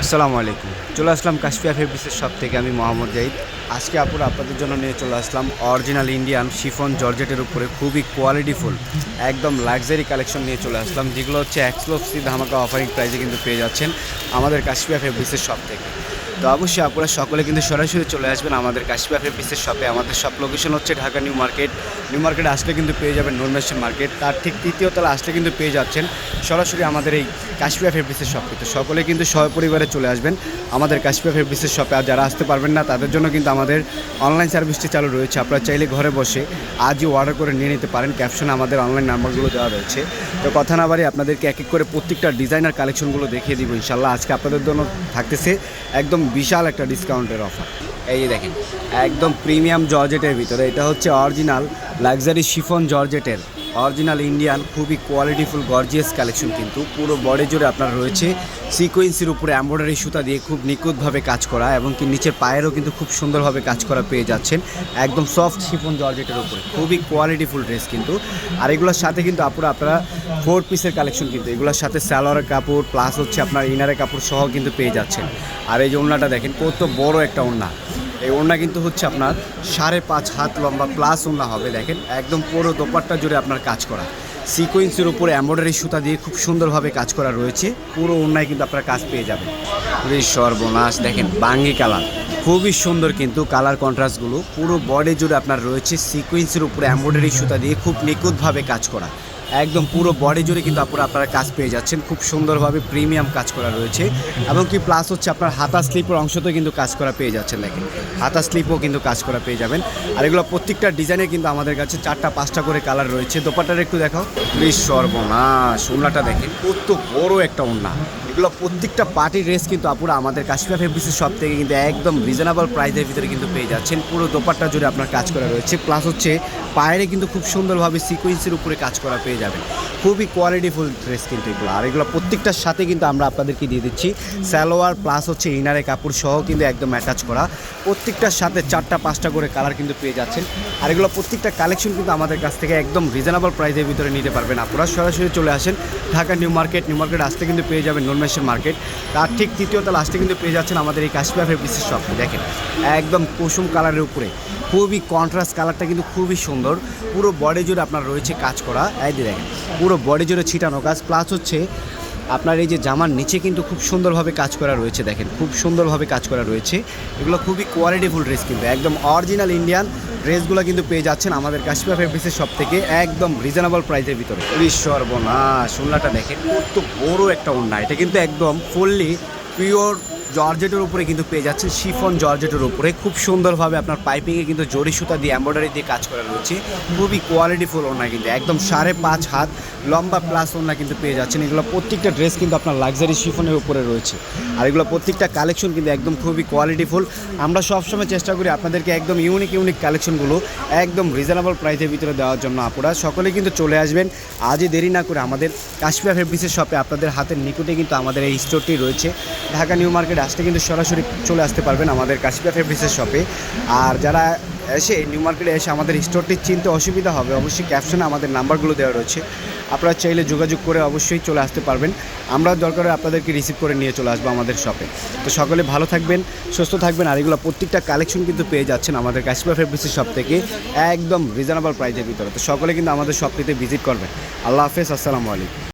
আসসালামু আলাইকুম। চলে আসলাম কাশফিয়া ফেব্রিক্সের শপ থেকে। আমি মোহাম্মদ জাহিদ। আজকে আপুরা আপনাদের জন্য নিয়ে চলে আসলাম অরিজিনাল ইন্ডিয়ান শিফন জর্জেটের উপরে খুবই কোয়ালিটিফুল একদম লাক্সারি কালেকশন নিয়ে চলে আসলাম, যেগুলো হচ্ছে এক্সক্লুসিভ ধামাকা অফারিং প্রাইসে কিন্তু পেয়ে যাচ্ছেন আমাদের কাশফিয়া ফেব্রিক্সের শপ থেকে। তো অবশ্যই আপনারা সকলে কিন্তু সরাসরি চলে আসবেন আমাদের কাশফিয়া ফেব্রিক্সের শপে। আমাদের শপ লোকেশন হচ্ছে ঢাকা নিউ মার্কেট। নিউ মার্কেটে আসলে কিন্তু পেয়ে যাবেন নূর মেশিন মার্কেট, তার ঠিক তৃতীয় তলা আসলে কিন্তু পেয়ে যাচ্ছেন সরাসরি আমাদের এই কাশফিয়া ফেব্রিক্সের শপে। তো সকলে কিন্তু সপরিবারে চলে আসবেন আমাদের কাশফিয়া ফেব্রিক্সের শপে। আর যারা আসতে পারবেন না তাদের জন্য কিন্তু আমাদের অনলাইন সার্ভিসটি চালু রয়েছে। আপনারা চাইলে ঘরে বসে আজই অর্ডার করে নিয়ে নিতে পারেন। ক্যাপশনে আমাদের অনলাইন নাম্বারগুলো দেওয়া রয়েছে। তো কথা না বাড়ি আপনাদেরকে এক এক করে প্রত্যেকটা ডিজাইনার কালেকশনগুলো দেখিয়ে দিব ইনশাল্লাহ। আজকে আপনাদের জন্য থাকতেছে একদম বিশাল একটা ডিসকাউন্টের অফার। এই দেখেন একদম প্রিমিয়াম জর্জেটের ভিতরে, এটা হচ্ছে অরিজিনাল লাক্সারি শিফন জর্জেটের অরিজিনাল ইন্ডিয়ান খুবই কোয়ালিটিফুল গর্জিয়াস কালেকশন। কিন্তু পুরো বডি জুড়ে আপনার রয়েছে সিকোয়েন্সের উপরে এমব্রয়ডারি সুতা দিয়ে খুব নিখুঁতভাবে কাজ করা, এবং কি নিচের পায়েরও কিন্তু খুব সুন্দরভাবে কাজ করা পেয়ে যাচ্ছেন একদম সফট শিফন জর্জেটের উপরে। খুবই কোয়ালিটিফুল ড্রেস কিন্তু। আর এগুলোর সাথে কিন্তু আপনারা 4 পিসের কালেকশন, কিন্তু এগুলোর সাথে সালোয়ারের কাপড় প্লাস হচ্ছে আপনার ইনারের কাপড় সহ কিন্তু পেয়ে যাচ্ছেন। আর এই যে ওড়নাটা দেখেন কত বড় একটা ওড়না। এই ওড়না কিন্তু হচ্ছে আপনার 5.5 হাত লম্বা প্লাস ওড়না হবে। দেখেন একদম পুরো দোপাট্টা জুড়ে আপনার কাজ করা সিকোয়েন্সের উপরে এমব্রয়ডারি সুতা দিয়ে খুব সুন্দরভাবে কাজ করা রয়েছে। পুরো ওড়নায় কিন্তু আপনার কাজ পেয়ে যাবেন। সর্বনাশ দেখেন বাঙ্গি কালার, খুবই সুন্দর কিন্তু কালার কন্ট্রাস্টগুলো। পুরো বডি জুড়ে আপনার রয়েছে সিকোয়েন্সের উপরে এমব্রয়ডারি সুতা দিয়ে খুব নিখুঁতভাবে কাজ করা, একদম পুরো বডি জুড়ে কিন্তু আপনারা কাজ পেয়ে যাচ্ছেন। খুব সুন্দরভাবে প্রিমিয়াম কাজ করা রয়েছে, এবং কি প্লাস হচ্ছে আপনার হাতা স্লিপের অংশতেও কিন্তু কাজ করা পেয়ে যাচ্ছেন। দেখেন হাতা স্লিপও কিন্তু কাজ করা পেয়ে যাবেন। আর এগুলো প্রত্যেকটা ডিজাইনে কিন্তু আমাদের কাছে 4-5টা করে কালার রয়েছে। দোপাট্টাটা একটু দেখাও। সর্বনাশ ওড়নাটা দেখেন কত বড় একটা ওড়না। এগুলো প্রত্যেকটা পার্টি ড্রেস কিন্তু আপুরা আমাদের কাশফিয়া ফেব্রিক্সের শপ থেকে কিন্তু একদম রিজনেবল প্রাইসের ভিতরে কিন্তু পেয়ে যাচ্ছেন। পুরো দোপাট্টা জুড়ে আপনার কাজ করা রয়েছে, প্লাস হচ্ছে পায়েরে কিন্তু খুব সুন্দরভাবে সিকোয়েন্সের উপরে কাজ করা পেয়ে যাবেন। খুবই কোয়ালিটিফুল ড্রেস কিন্তু এগুলো। আর এগুলো প্রত্যেকটার সাথে কিন্তু আমরা আপনাদেরকে দিয়ে দিচ্ছি সালোয়ার প্লাস হচ্ছে ইনারে কাপড় সহ কিন্তু একদম অ্যাটাচ করা। প্রত্যেকটার সাথে 4-5টা করে কালার কিন্তু পেয়ে যাচ্ছেন। আর এগুলো প্রত্যেকটা কালেকশন কিন্তু আমাদের কাছ থেকে একদম রিজনেবল প্রাইসের ভিতরে নিতে পারবেন। আপনারা সরাসরি চলে আসেন Dhaka new market. New market আসতে কিন্তু পেয়ে যাবেন নূর মেশিন মার্কেট, তার ঠিক তৃতীয় তলা আসতে কিন্তু পেয়ে যাচ্ছেন আমাদের এই কাশফিয়া ফেব্রিক্সের শপ। দেখেন একদম কুসুম কালারের উপরে খুবই কন্ট্রাস্ট কালারটা কিন্তু খুবই সুন্দর। পুরো বডি জুড়ে আপনার রয়েছে কাজ করা। এই যে দেখেন পুরো বডি জুড়ে ছিটানো কাজ, প্লাস হচ্ছে আপনার এই যে জামার নিচে কিন্তু খুব সুন্দরভাবে কাজ করা রয়েছে। দেখেন খুব সুন্দরভাবে কাজ করা রয়েছে। এগুলো খুবই কোয়ালিটিফুল ড্রেস কিন্তু একদম অরিজিনাল ইন্ডিয়ান ড্রেসগুলো কিন্তু পেয়ে যাচ্ছেন আমাদের কাশফিয়া ফেব্রিক্সের শপ থেকে একদম রিজনেবল প্রাইসের ভিতরে। সর্বনাশ ওড়নাটা দেখেন কত বড় একটা ওড়না। এটা কিন্তু একদম ফুললি পিওর জর্জেটের উপরে কিন্তু পেয়ে যাচ্ছেন, শিফন জর্জেটের উপরে খুব সুন্দরভাবে আপনার পাইপিংয়ে কিন্তু জরি সুতা দিয়ে এমব্রয়ডারি দিয়ে কাজ করা রয়েছে। খুবই কোয়ালিটিফুল ওড়না কিন্তু একদম 5.5 হাত লম্বা প্লাস ওড়না কিন্তু পেয়ে যাচ্ছেন। এগুলো প্রত্যেকটা ড্রেস কিন্তু আপনার লাক্সারি শিফনের উপরে রয়েছে। আর এগুলো প্রত্যেকটা কালেকশন কিন্তু একদম খুবই কোয়ালিটিফুল। আমরা সবসময় চেষ্টা করি আপনাদেরকে একদম ইউনিক কালেকশনগুলো একদম রিজনেবল প্রাইসের ভিতরে দেওয়ার জন্য। আপনারা সকলে কিন্তু চলে আসবেন আজই দেরি না করে আমাদের কাশফিয়া ফেব্রিক্সের শপে। আপনাদের হাতের নিকটে কিন্তু আমাদের এই স্টোরটি রয়েছে। ঢাকা নিউ মার্কেট আসতে কিন্তু সরাসরি চলে আসতে পারবেন আমাদের কাশফিয়া ফেব্রিক্সের শপে। আর যারা এসে নিউ মার্কেটে এসে আমাদের স্টোরটি চিনতে অসুবিধা হবে, অবশ্যই ক্যাপশনে আমাদের নাম্বারগুলো দেওয়া রয়েছে। আপনারা চাইলে যোগাযোগ করে অবশ্যই চলে আসতে পারবেন। আমরা দরকার আপনাদেরকে রিসিভ করে নিয়ে চলে আসবো আমাদের শপে। তো সকলে ভালো থাকবেন, সুস্থ থাকবেন। আর এগুলো প্রত্যেকটা কালেকশন কিন্তু পেয়ে যাচ্ছেন আমাদের কাশফিয়া ফেব্রিক্সের শপ থেকে একদম রিজনেবল প্রাইসের ভিতরে। তো সকলে কিন্তু আমাদের শপটিতে ভিজিট করবেন। আল্লাহ হাফেজ, আসসালামু আলাইকুম।